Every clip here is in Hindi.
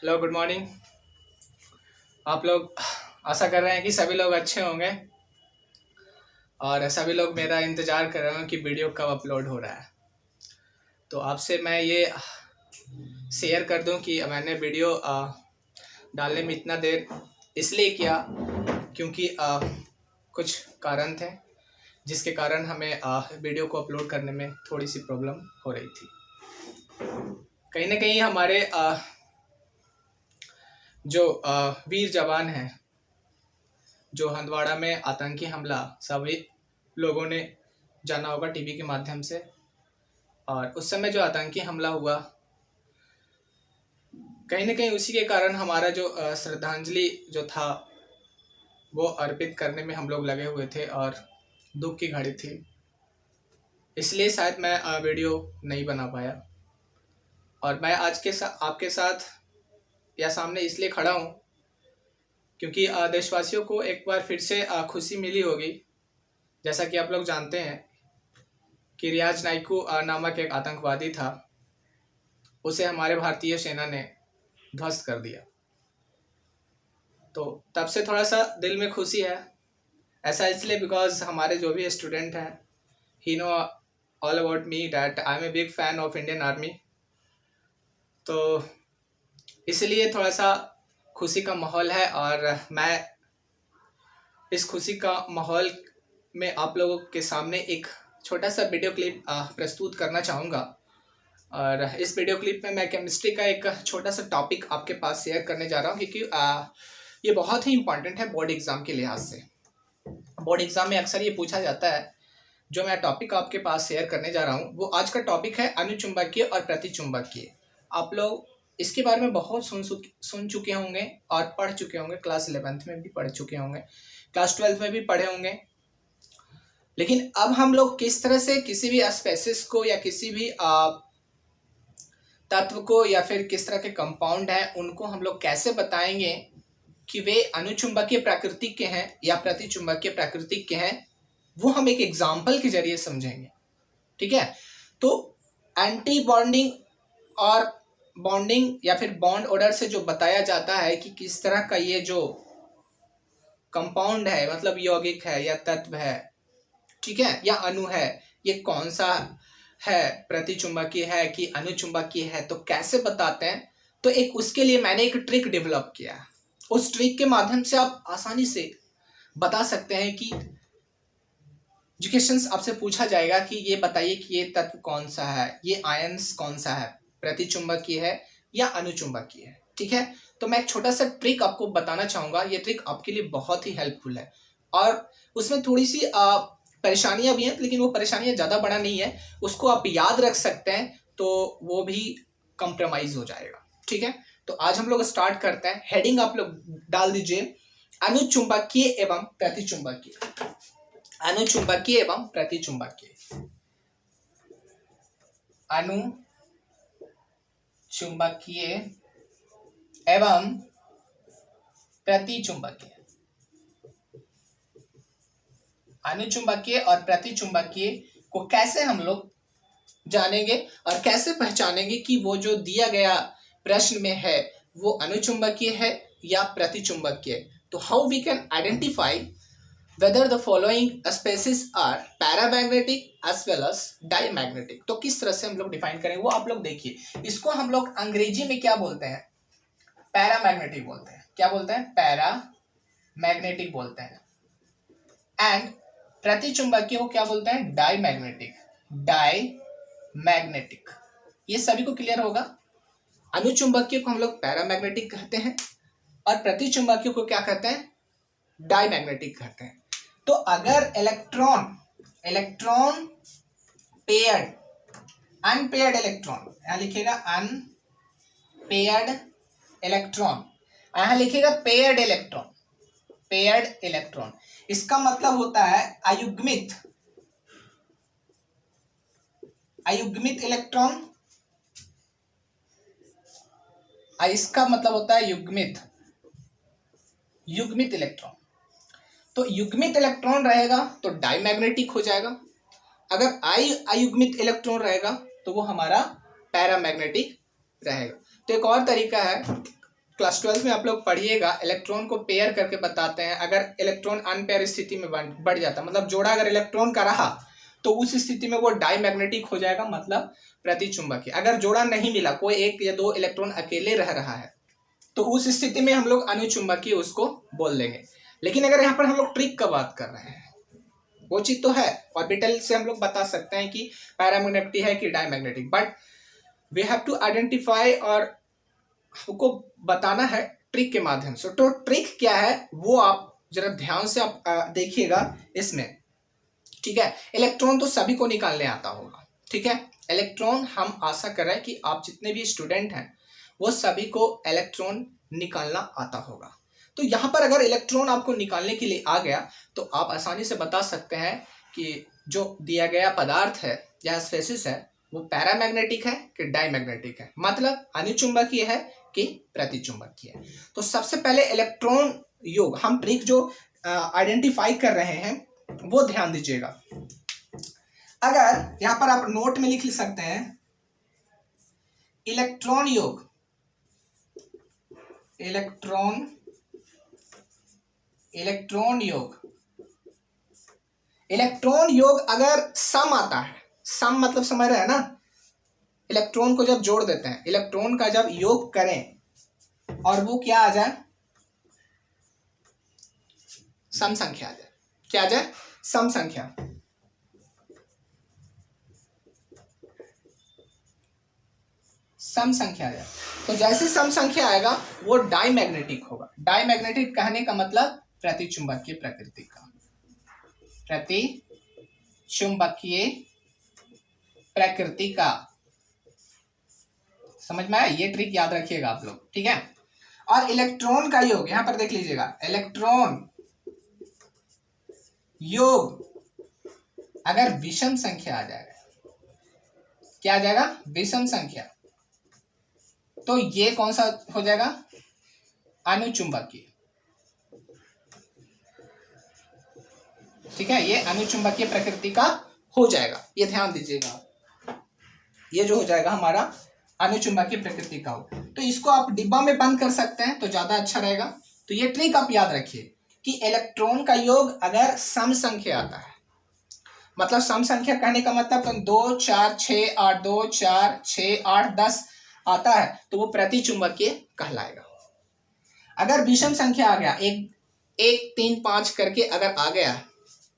Hello, good morning. आप लोग आशा कर रहे हैं कि सभी लोग अच्छे होंगे और सभी लोग मेरा इंतज़ार कर रहे होंगे कि वीडियो कब अपलोड हो रहा है। तो आपसे मैं ये शेयर कर दूं कि मैंने वीडियो डालने में इतना देर इसलिए किया क्योंकि कुछ कारण थे जिसके कारण हमें वीडियो को अपलोड करने में थोड़ी सी प्रॉब्लम हो रही थी। कहीं ना कहीं हमारे जो वीर जवान हैं, जो हंदवाड़ा में आतंकी हमला सभी लोगों ने जाना होगा टीवी के माध्यम से, और उस समय जो आतंकी हमला हुआ कहीं ना कहीं उसी के कारण हमारा जो श्रद्धांजलि जो था वो अर्पित करने में हम लोग लगे हुए थे और दुख की घड़ी थी, इसलिए शायद मैं वीडियो नहीं बना पाया। और मैं आज के आपके साथ या सामने इसलिए खड़ा हूँ क्योंकि देशवासियों को एक बार फिर से खुशी मिली होगी। जैसा कि आप लोग जानते हैं कि रियाज नाइकू नामक एक आतंकवादी था, उसे हमारे भारतीय सेना ने ध्वस्त कर दिया। तो तब से थोड़ा सा दिल में खुशी है। ऐसा इसलिए बिकॉज हमारे जो भी स्टूडेंट हैं he know all about me that I am a big fan of Indian army. तो इसलिए थोड़ा सा खुशी का माहौल है और मैं इस खुशी का माहौल में आप लोगों के सामने एक छोटा सा वीडियो क्लिप प्रस्तुत करना चाहूँगा। और इस वीडियो क्लिप में मैं केमिस्ट्री का एक छोटा सा टॉपिक आपके पास शेयर करने जा रहा हूँ क्योंकि ये बहुत ही इम्पॉर्टेंट है बोर्ड एग्ज़ाम के लिहाज से। बोर्ड एग्ज़ाम में अक्सर ये पूछा जाता है। जो मैं टॉपिक आपके पास शेयर करने जा रहा हूँ वो आज का टॉपिक है अनुचुंबकीय और प्रतिचुंबकीय। आप लोग इसके बारे में बहुत सुन चुके होंगे और पढ़ चुके होंगे। क्लास 11th में भी पढ़ चुके होंगे, क्लास 12th में भी पढ़े होंगे। लेकिन अब हम लोग किस तरह से किसी भी स्पेसिस को या किसी भी तत्व को या फिर किस तरह के कंपाउंड हैं उनको हम लोग कैसे बताएंगे कि वे अनुचुंबकीय प्रकृति के हैं या प्रतिचुंबकीय प्रकृति के हैं, वो हम एक एग्जाम्पल के जरिए समझेंगे। ठीक है। तो एंटी बॉन्डिंग और बॉन्डिंग या फिर बॉन्ड ऑर्डर से जो बताया जाता है कि किस तरह का ये जो कंपाउंड है, मतलब यौगिक है या तत्व है, ठीक है, या अणु है, ये कौन सा है, प्रतिचुंबकीय है कि अनुचुंबकीय है, तो कैसे बताते हैं। तो एक उसके लिए मैंने एक ट्रिक डेवलप किया है। उस ट्रिक के माध्यम से आप आसानी से बता सकते हैं कि एजुकेशन आपसे पूछा जाएगा कि ये बताइए कि ये तत्व कौन सा है, ये आयंस कौन सा है, प्रतिचुंबकीय है या अनुचुंबकीय है। ठीक है। तो मैं एक छोटा सा ट्रिक आपको बताना चाहूँगा। ये ट्रिक आपके लिए बहुत ही हेल्पफुल है और उसमें थोड़ी सी परेशानियां भी हैं, लेकिन वो परेशानियां ज़्यादा बड़ा नहीं है। उसको आप याद रख सकते हैं तो वो भी कंप्रोमाइज हो जाएगा। ठीक है। तो आज हम लोग स्टार्ट करते हैं। हेडिंग आप लोग डाल दीजिए अनुचुंबकीय एवं प्रतिचुंबकीय। अनुचुंबकीय एवं प्रतिचुंबकीय। अनुचुंबकीय एवं प्रतिचुंबकीय। अनुचुंबकीय और प्रतिचुंबकीय को कैसे हम लोग जानेंगे और कैसे पहचानेंगे कि वो जो दिया गया प्रश्न में है वो अनुचुंबकीय है या प्रतिचुंबकीय। तो how we can identify whether the following species are paramagnetic as well as diamagnetic. तो किस तरह से हम लोग डिफाइन करेंगे वो आप लोग देखिए। इसको हम लोग अंग्रेजी में क्या बोलते हैं, पैरामैग्नेटिक बोलते हैं। क्या बोलते हैं, पैरामैग्नेटिक बोलते हैं। एंड प्रतिचुंबकीय को क्या बोलते हैं, डायमैग्नेटिक। डायमैग्नेटिक, ये सभी को क्लियर होगा। अनुचुंबकीय को हम लोग पैरामैग्नेटिक कहते हैं और प्रतिचुंबकीय को क्या कहते हैं, डायमैग्नेटिक कहते हैं। तो अगर इलेक्ट्रॉन पेयर्ड, अनपेयर्ड इलेक्ट्रॉन, यहां लिखेगा अनपेयर्ड इलेक्ट्रॉन, यहां लिखेगा पेयर्ड इलेक्ट्रॉन। पेयर्ड इलेक्ट्रॉन इसका मतलब होता है अयुग्मित, अयुग्मित इलेक्ट्रॉन। इसका मतलब होता है युग्मित, युग्मित इलेक्ट्रॉन। तो युग्मित इलेक्ट्रॉन रहेगा तो डायमैग्नेटिक हो जाएगा। अगर अयुग्मित इलेक्ट्रॉन रहेगा तो वो हमारा पैरामैग्नेटिक रहेगा। तो एक और तरीका है क्लास 12 में आप लोग पढ़िएगा, इलेक्ट्रॉन को पेयर करके बताते हैं। अगर इलेक्ट्रॉन अनपेयर स्थिति में बढ़ जाता, मतलब जोड़ा अगर इलेक्ट्रॉन का रहा तो उस स्थिति में वो डाईमैग्नेटिक हो जाएगा, मतलब प्रतिचुंबकीय। अगर जोड़ा नहीं मिला, कोई एक या दो इलेक्ट्रॉन अकेले रह रहा है, तो उस स्थिति में हम लोग अनुचुंबकीय उसको बोल देंगे। लेकिन अगर यहाँ पर हम लोग ट्रिक का बात कर रहे हैं, वो चीज तो है, ऑर्बिटल से हम लोग बता सकते हैं कि पैरामैग्नेटिक है कि diamagnetic, but we have to identify और हमको बताना है ट्रिक के माध्यम से। तो ट्रिक क्या है वो आप जरा ध्यान से आप देखिएगा इसमें, ठीक है। इलेक्ट्रॉन तो सभी को निकालने आता होगा, ठीक है। इलेक्ट्रॉन हम आशा कर रहे हैं कि आप जितने भी स्टूडेंट हैं वो सभी को इलेक्ट्रॉन निकालना आता होगा। तो यहाँ पर अगर इलेक्ट्रॉन आपको निकालने के लिए आ गया तो आप आसानी से बता सकते हैं कि जो दिया गया पदार्थ है या स्पेसिस है वो पैरामैग्नेटिक है कि डाईमैग्नेटिक है, मतलब अनुचुंबकीय है कि प्रतिचुंबकीय है। तो सबसे पहले इलेक्ट्रॉन योग, हम ट्रिक जो आइडेंटिफाई कर रहे हैं वो ध्यान दीजिएगा। अगर यहां पर आप नोट में लिख सकते हैं इलेक्ट्रॉन योग, इलेक्ट्रॉन योग अगर सम आता है, सम मतलब समझ रहे हैं ना, इलेक्ट्रॉन को जब जोड़ देते हैं, इलेक्ट्रॉन का जब योग करें और वो क्या आ जाए, सम संख्या आ जाए। क्या आ जाए? सम संख्या। सम संख्या आ जाए। तो जैसे सम संख्या आएगा वो डाईमैग्नेटिक होगा। डाईमैग्नेटिक कहने का मतलब प्रतिचुंबकीय प्रकृति का, प्रतिचुंबकीय प्रकृति का। समझ में आया? ये ट्रिक याद रखिएगा आप लोग, ठीक है। और इलेक्ट्रॉन का योग यहां पर देख लीजिएगा, इलेक्ट्रॉन योग अगर विषम संख्या आ जाएगा, क्या आ जाएगा? विषम संख्या, तो ये कौन सा हो जाएगा? अनुचुंबकीय, ठीक है। ये अनुचुंबकीय प्रकृति का हो जाएगा, ये ध्यान दीजिएगा। ये जो हो जाएगा हमारा अनुचुंबकीय प्रकृति का हो, तो इसको आप डिब्बा में बंद कर सकते हैं तो ज्यादा अच्छा रहेगा। तो ये ट्रिक आप याद रखिए कि इलेक्ट्रॉन का योग अगर सम संख्या आता है, मतलब सम संख्या कहने का मतलब 2 4 6 8 2 4 6 8 10 आता है तो वो प्रतिचुंबकीय कहलाएगा। अगर विषम संख्या आ गया, 1 3 5 करके अगर आ गया,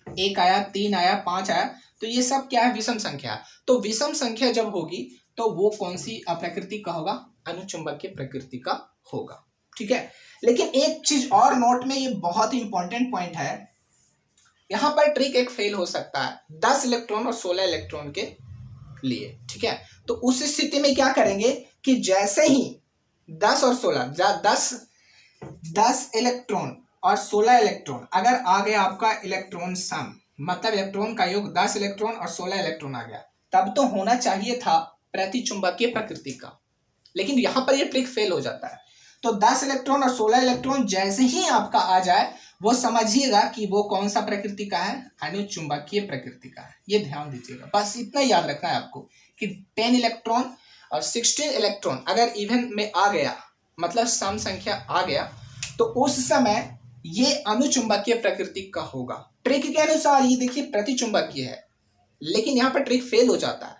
1 आया 3 आया 5 आया, तो ये सब क्या है? विषम संख्या। तो विषम संख्या जब होगी तो वो कौन सी प्रकृति का होगा? अनुचुंबकीय प्रकृति का होगा, ठीक है। लेकिन एक चीज और नोट में, ये बहुत ही इंपॉर्टेंट पॉइंट है, यहां पर ट्रिक एक फेल हो सकता है 10 इलेक्ट्रॉन और 16 इलेक्ट्रॉन के लिए, ठीक है। तो उस स्थिति में क्या करेंगे कि जैसे ही 10 और 16, 10 इलेक्ट्रॉन और 16 इलेक्ट्रॉन अगर आ गया आपका इलेक्ट्रॉन सम, मतलब इलेक्ट्रॉन का योग 10 इलेक्ट्रॉन और 16 इलेक्ट्रॉन आ गया, तब तो होना चाहिए था प्रतिचुंबकीय प्रकृति का। लेकिन यहां पर ये ट्रिक फेल हो जाता है। तो 10 इलेक्ट्रॉन और 16 इलेक्ट्रॉन जैसे ही आपका आ जाए वो समझिएगा कि वो कौन सा प्रकृति का है? अनुचुंबकीय प्रकृति का है। ये ध्यान दीजिएगा, बस इतना याद रखना है आपको कि 10 इलेक्ट्रॉन और 16 इलेक्ट्रॉन अगर इवन में आ गया, मतलब सम संख्या आ गया, तो उस समय ये अनुचुंबकीय प्रकृति का होगा। ट्रिक के अनुसार ये देखिए प्रतिचुंबकीय है, लेकिन यहाँ पर ट्रिक फेल हो जाता है।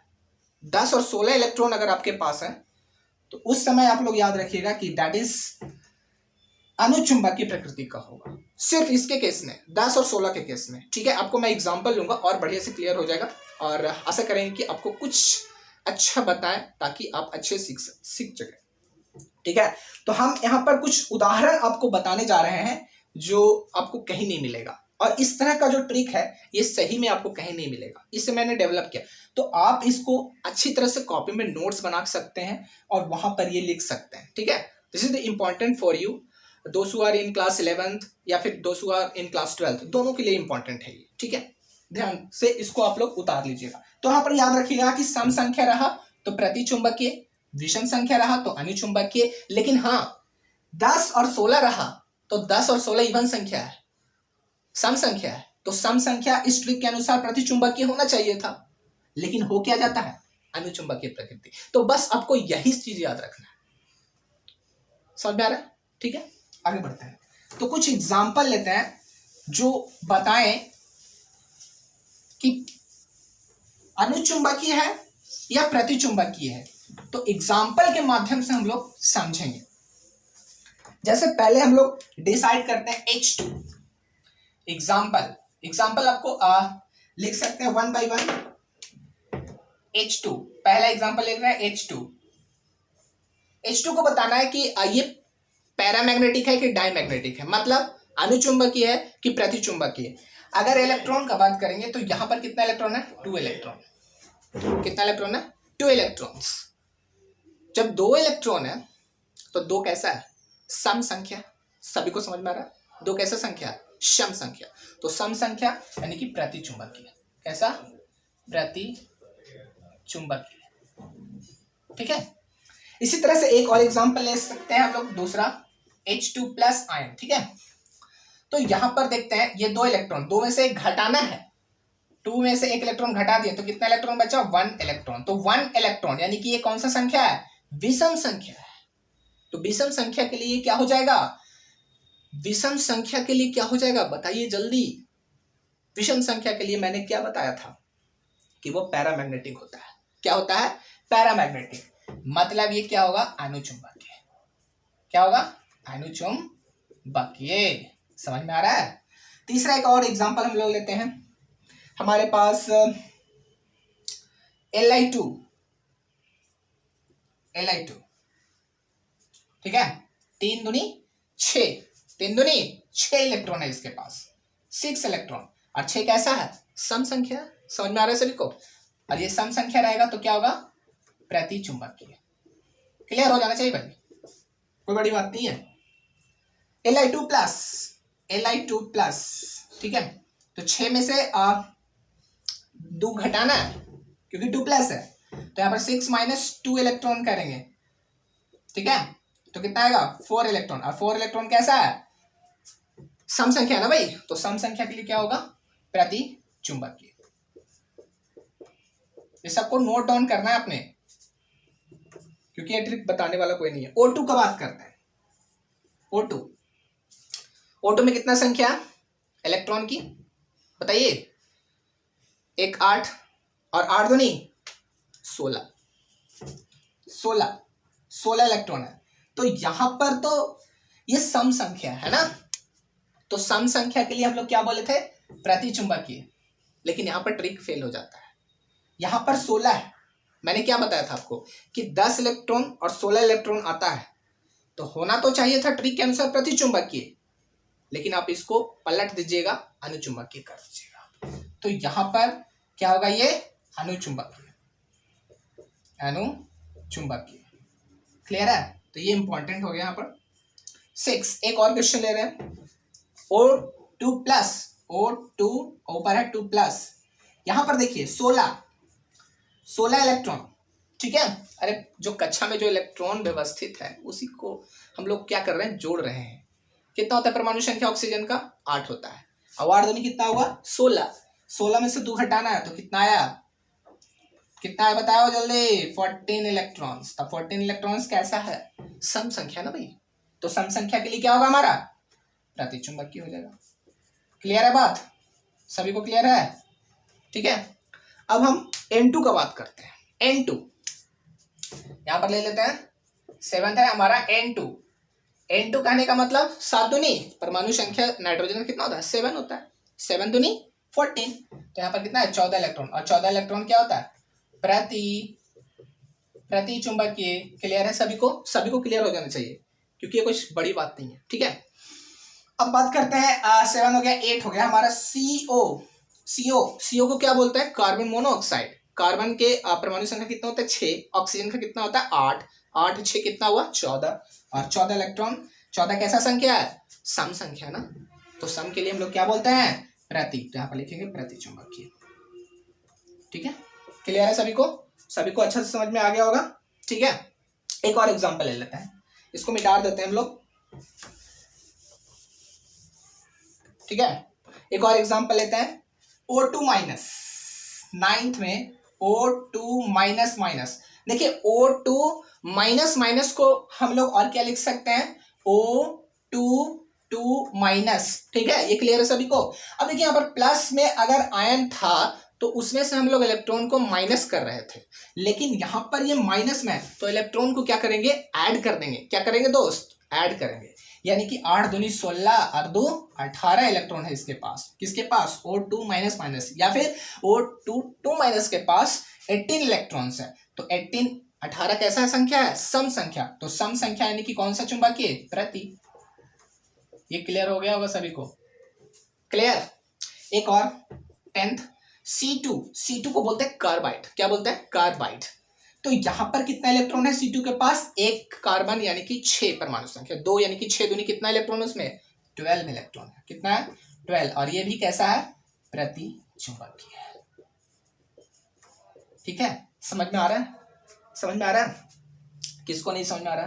10 और 16 इलेक्ट्रॉन अगर आपके पास है तो उस समय आप लोग याद रखिएगा कि दैट इज अनुचुंबकीय प्रकृति का होगा, सिर्फ इसके केस में, 10 और 16 के केस में, ठीक है। आपको मैं एग्जांपल लूंगा और बढ़िया से क्लियर हो जाएगा, और आशा करेंगे कि आपको कुछ अच्छा बताएं ताकि आप अच्छे सीख सकें, ठीक है। तो हम यहाँ पर कुछ उदाहरण आपको बताने जा रहे हैं जो आपको कहीं नहीं मिलेगा, और इस तरह का जो ट्रिक है ये सही में आपको कहीं नहीं मिलेगा, इसे मैंने डेवलप किया। तो आप इसको अच्छी तरह से कॉपी में नोट्स बना सकते हैं और वहां पर ये लिख सकते हैं, ठीक है। This is the important for you, those who are in class 11th या फिर those who are in class 12th, दोनों के लिए इंपॉर्टेंट है ये, ठीक है। ध्यान से इसको आप लोग उतार लीजिएगा। तो यहाँ पर याद रखिएगा कि सम संख्या रहा तो प्रतिचुंबकीय, विषम संख्या रहा तो अनुचुंबकीय। लेकिन हाँ, 10 और 16 रहा तो 10 और 16 इवन संख्या है, सम संख्या है, तो सम संख्या इस ट्रिक के अनुसार प्रतिचुंबकीय होना चाहिए था, लेकिन हो क्या जाता है? अनुचुंबकीय प्रकृति। तो बस आपको यही चीज याद रखना है, समझ में आ रहा है? ठीक है, आगे बढ़ते हैं। तो कुछ एग्जाम्पल लेते हैं जो बताएं कि अनुचुंबकीय है या प्रतिचुंबकीय है। तो एग्जाम्पल के माध्यम से हम लोग समझेंगे। जैसे पहले हम लोग डिसाइड करते हैं H2। एग्जाम्पल आपको लिख सकते हैं 1 by 1। H2 पहला एग्जाम्पल लिख रहे हैं H2। H2 को बताना है कि ये पैरामैग्नेटिक है कि डायमैग्नेटिक है, मतलब अनुचुंबकीय है कि प्रतिचुंबकीय। अगर इलेक्ट्रॉन का बात करेंगे तो यहां पर कितना इलेक्ट्रॉन है? 2 इलेक्ट्रॉन। कितना इलेक्ट्रॉन है? 2 इलेक्ट्रॉन्स। जब 2 इलेक्ट्रॉन है तो 2 कैसा है? सम संख्या। सभी को समझ में आ रहा है? 2 कैसा संख्या? सम संख्या। तो सम संख्या यानी कि प्रतिचुंबकीय। कैसा? प्रतिचुंबकीय। ठीक है। इसी तरह से एक और एग्जांपल ले सकते हैं हम लोग, दूसरा H2+ आयन। ठीक है, तो यहां पर देखते हैं ये 2 इलेक्ट्रॉन, 2 में से एक घटाना है। 2 में से एक इलेक्ट्रॉन घटा दिया तो कितना इलेक्ट्रॉन बचा? 1 इलेक्ट्रॉन। तो 1 इलेक्ट्रॉन यानी कि ये कौन सा संख्या है? विषम संख्या है। तो विषम संख्या के लिए क्या हो जाएगा? विषम संख्या के लिए क्या हो जाएगा बताइए जल्दी। विषम संख्या के लिए मैंने क्या बताया था कि वो पैरामैग्नेटिक होता है। क्या होता है? पैरामैग्नेटिक। मतलब ये क्या होगा? अनुचुंबकीय। क्या होगा? अनुचुंबकीय। समझ में आ रहा है? तीसरा एक और एग्जांपल हम लोग लेते हैं। हमारे पास Li2। ठीक है, 3 दूनी 6, 3 दूनी 6 इलेक्ट्रॉन है इसके पास, 6 इलेक्ट्रॉन। और 6 कैसा है? सम संख्या। समझ में आ रहा है सभी को? और ये सम संख्या रहेगा तो क्या होगा? प्रतिचुंबकीय। क्लियर हो जाना चाहिए भाई, कोई बड़ी बात नहीं है। Li2+, ठीक है। तो 6 में से 2 घटाना है क्योंकि 2+ है, तो यहाँ पर 6 - 2 इलेक्ट्रॉन करेंगे। ठीक है, तो कितना आएगा? 4 इलेक्ट्रॉन। और 4 इलेक्ट्रॉन कैसा है? सम संख्या है ना भाई, तो सम संख्या के लिए क्या होगा? प्रतिचुंबकीय। ये सबको नोट डाउन करना है आपने, क्योंकि ये ट्रिक बताने वाला कोई नहीं है। O2 का बात करते हैं। O2 में कितना संख्या इलेक्ट्रॉन की बताइए? 1 8 और 8 दूनी 16 इलेक्ट्रॉन है। तो यहां पर तो ये सम संख्या है ना, तो सम संख्या के लिए हम लोग क्या बोले थे? प्रतिचुंबकीय। लेकिन यहां पर ट्रिक फेल हो जाता है। यहां पर 16 है, मैंने क्या बताया था आपको कि 10 इलेक्ट्रॉन और 16 इलेक्ट्रॉन आता है, तो होना तो चाहिए था ट्रिक के अनुसार प्रतिचुंबकीय, लेकिन आप इसको पलट दीजिएगा, अनुचुंबकीय कर दीजिएगा। तो यहां पर क्या होगा? ये अनुचुंबकीय। क्लियर है? तो ये इंपॉर्टेंट हो गया यहाँ पर। 6 एक और क्वेश्चन ले रहे हैं। O2+ ऊपर है 2+, यहां पर देखिए 16 इलेक्ट्रॉन। ठीक है, अरे जो कक्षा में जो इलेक्ट्रॉन व्यवस्थित है उसी को हम लोग क्या कर रहे हैं? जोड़ रहे हैं। कितना होता है परमाणु संख्या ऑक्सीजन का? 8 होता है। और 8 दूनी कितना हुआ? 16 में से 2 घटाना है तो कितना आया? कितना है बताओ जल्दी? 14 इलेक्ट्रॉन्स। तो 14 इलेक्ट्रॉन्स कैसा है? सम संख्या ना भाई, तो सम संख्या के लिए क्या होगा हमारा? प्रतिचुंबकीय हो जाएगा। क्लियर है बात? सभी को क्लियर है? ठीक है, अब हम N2 का बात करते हैं। N2 यहां पर ले लेते हैं, 7th है हमारा N2 कहने का मतलब 7 दूनी परमाणु संख्या नाइट्रोजन का कितना होता है? 7 होता है। 7 दूनी 14, तो यहाँ पर कितना है? 14 इलेक्ट्रॉन। और 14 इलेक्ट्रॉन क्या होता है? प्रतिचुंबकीय। क्लियर है सभी को? सभी को क्लियर हो जाना चाहिए, क्योंकि ये कुछ बड़ी बात नहीं है। ठीक है, अब बात करते हैं 7 हो गया, 8 हो गया हमारा CO को क्या बोलते हैं? Carbon monoxide. कार्बन के परमाणु संख्या कितना होता है? 6। ऑक्सीजन का कितना होता है? 8। 8 6 कितना हुआ? 14। और 14 इलेक्ट्रॉन, 14 कैसा संख्या है? सम संख्या ना, तो सम के लिए हम लोग क्या बोलते हैं? प्रति। तो यहाँ पर लिखेंगे प्रतिचुंबकीय। ठीक है, क्लियर है सभी को? सभी को अच्छा से समझ में आ गया होगा? ठीक है, एक और एग्जांपल ले लेते हैं, इसको मिटा देते हैं हम लोग। ठीक है, एक और एग्जांपल लेते हैं। O2-, 9th में O2-। देखिए O2 माइनस माइनस को हम लोग और क्या लिख सकते हैं, O2 माइनस, ठीक है, ये क्लियर है सभी को। अब देखिए यहाँ पर प्लस में अगर आयन था तो उसमें से हम लोग इलेक्ट्रॉन को माइनस कर रहे थे, लेकिन यहां पर ये माइनस में है तो इलेक्ट्रॉन को क्या करेंगे, ऐड कर देंगे। क्या करेंगे दोस्त, ऐड करेंगे, यानी कि 8 दूनी 16 और 2 18 इलेक्ट्रॉन है इसके पास। किसके पास, O2 माइनस माइनस, या फिर O2 माइनस के पास 18 इलेक्ट्रॉन्स है। तो 18 18 कैसा है, संख्या है, सम संख्या। तो सम संख्या यानी कि कौन सा चुंबकीय, प्रति। ये क्लियर हो गया होगा सभी को, क्लियर। एक और 10th C2 को बोलते हैं कार्बाइड। क्या बोलते हैं, कार्बाइड। तो यहां पर कितना इलेक्ट्रॉन है C2 के पास, एक कार्बन यानी कि 6 परमाणु संख्या, 2 यानी कि 6 दूनी कितना इलेक्ट्रॉन उसमें, 12 इलेक्ट्रॉन है। कितना है, 12। और ये भी कैसा है, प्रति चुंबकीय है। ठीक है, समझ में आ रहा है, समझ में आ रहा है। किसको नहीं समझ में आ रहा,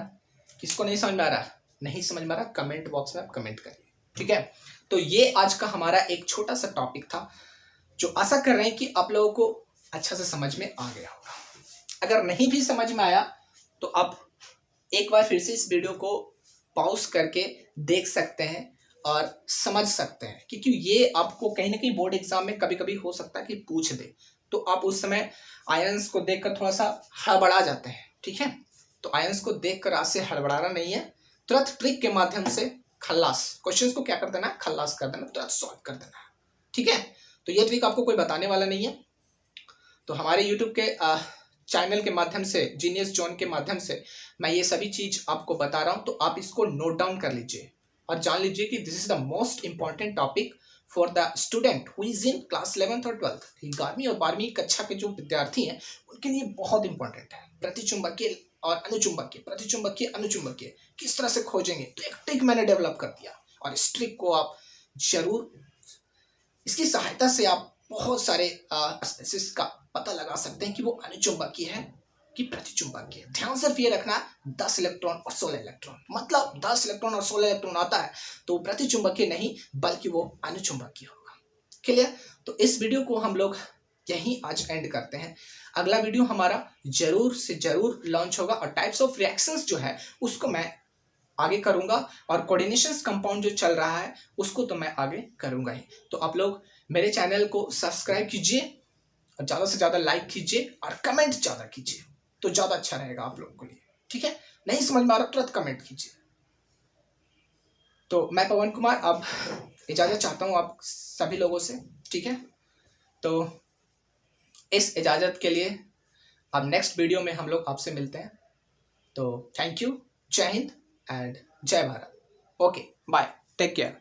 किसको नहीं समझ में आ रहा, नहीं समझ में आ रहा, कमेंट बॉक्स में आप कमेंट करिए। ठीक है, तो ये आज का हमारा एक छोटा सा टॉपिक था, जो आशा कर रहे हैं कि आप लोगों को अच्छा से समझ में आ गया होगा। अगर नहीं भी समझ में आया तो आप एक बार फिर से इस वीडियो को पॉज करके देख सकते हैं और समझ सकते हैं, क्योंकि ये आपको कहीं ना कहीं बोर्ड एग्जाम में कभी कभी हो सकता है कि पूछ दे, तो आप उस समय आयंस को देखकर थोड़ा सा हड़बड़ा जाते हैं। ठीक है, तो आयंस को देखकर आज से हड़बड़ाना नहीं है, तुरंत ट्रिक के माध्यम से खल्लास, क्वेश्चंस को क्या कर देना है, खल्लास कर देना, तुरंत सॉल्व कर देना है। ठीक है, तो ये ट्रिक आपको कोई बताने वाला नहीं है। तो हमारे यूट्यूब के चैनल के माध्यम से, जीनियस जॉन के माध्यम से मैं ये सभी चीज आपको बता रहा हूं, तो आप इसको नोट डाउन कर लीजिए और जान लीजिए कि this is the most important topic for the student who is in class 11th और 12th। 11वीं और 12वीं कक्षा के जो विद्यार्थी हैं उनके लिए बहुत इंपॉर्टेंट है। प्रतिचुंबकीय और अनुचुंबकीय, प्रतिचुंबकीय अनुचुंबकीय किस तरह से खोजेंगे, तो एक ट्रिक मैंने डेवलप कर दिया, और इस ट्रिक को आप जरूर, इसकी सहायता से आप बहुत सारे स्पेसिस का पता लगा सकते हैं कि वो अनुचुंबकीय है कि प्रतिचुंबकीय। ध्यान सिर्फ ये रखना, 10 इलेक्ट्रॉन और 16 इलेक्ट्रॉन, मतलब 10 इलेक्ट्रॉन और 16 इलेक्ट्रॉन आता है तो प्रतिचुंबकीय नहीं बल्कि वो अनुचुंबकीय होगा। क्लियर। तो इस वीडियो को हम लोग यहीं आज एंड करते हैं। अगला वीडियो हमारा जरूर से जरूर लॉन्च होगा, और टाइप्स ऑफ रिएक्शंस जो है उसको मैं आगे करूंगा, और कोऑर्डिनेशन कंपाउंड जो चल रहा है उसको तो मैं आगे करूंगा ही। तो आप लोग मेरे चैनल को सब्सक्राइब कीजिए और ज़्यादा से ज़्यादा लाइक कीजिए और कमेंट ज़्यादा कीजिए, तो ज़्यादा अच्छा रहेगा आप लोगों के लिए। ठीक है, नहीं समझ में आ रहा तुरंत कमेंट कीजिए। तो मैं पवन कुमार अब इजाज़त चाहता हूँ आप सभी लोगों से। ठीक है, तो इस इजाज़त के लिए अब नेक्स्ट वीडियो में हम लोग आपसे मिलते हैं। तो थैंक यू, जय Hind and Jai Bharat. Okay, bye, take care.